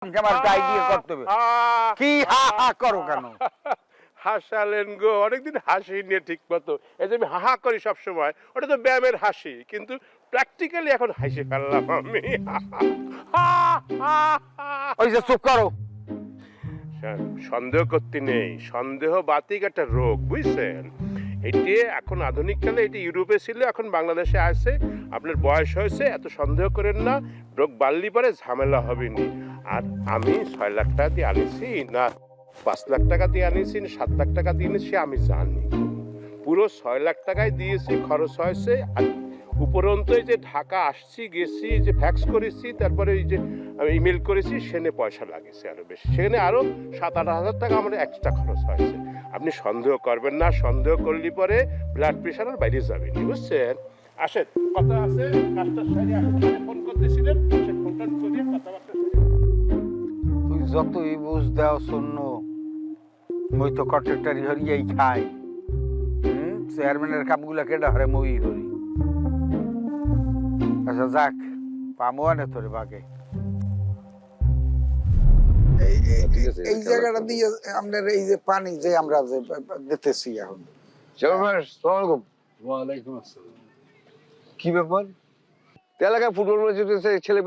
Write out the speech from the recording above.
ক্যামেরাটা আইডিয়া করতে হবে। কি হা হা করো কেন? হাসালেন গো, অনেকদিন হাসি নিয়ে ঠিক মতো। এই যে আমি হাহা করি সবসময়, ওটা তো ব্যায়ামের হাসি, কিন্তু প্র্যাকটিক্যালি এখন হাসি ফেললাম আমি। ওই যে চুপ করো। সন্দেহ করতে নেই, সন্দেহ বাতিক একটা রোগ, বুঝছেন? এটি এখন আধুনিক কালে, এটি ইউরোপে ছিল, এখন বাংলাদেশে আসে। আপনার বয়স হয়েছে, এত সন্দেহ করেন না, রোগ বাড়লি পরে ঝামেলা হবে নি। আর আমি 6 লাখ টাকা দিয়ে আনিছি না 5 লাখ টাকা দিয়ে আনিছি না 7 লাখ টাকা দিয়ে আনিছি আমি জানি। পুরো 6 লাখ টাকায় দিয়েছি, খরচ হয়েছে। আর উপরন্তু এই যে ঢাকা আসছি গেছি, যে ফ্যাক্স করেছি, তারপরে এই যে ইমেল করেছি, সেখানে পয়সা লাগেছে আরো বেশি, সেখানে আরো 7-8 হাজার টাকা আমার এক্সট্রা খরচ হয়েছে। আপনি সন্দেহ করবেন না, সন্দেহ করলে পরে ব্লাড প্রেশার আর বাইরে যাবে না, বুঝছেন? আসেন, কথা আছে, কাজটা সারি। আসেন, ফোন করতেছিলেন, সে ফোনটা করিয়ে কথাবার্তা। তুই যতই বুঝ দেও শূন্য, মই তো কন্ট্রাক্টারি হরিয়াই খাই। চেয়ারম্যানের কামগুলা কেডা হরে মই হরি। আচ্ছা যাক, পামো আনে তোরে বাগে। এই জায়গাটা দিয়ে আমাদের এই যে পানি যে আমরা যে দিতেছি এখন, ওয়ালাইকুম আসসালাম। কি ব্যাপার? এলাকায় ফুটবল ম্যাচ ছেলে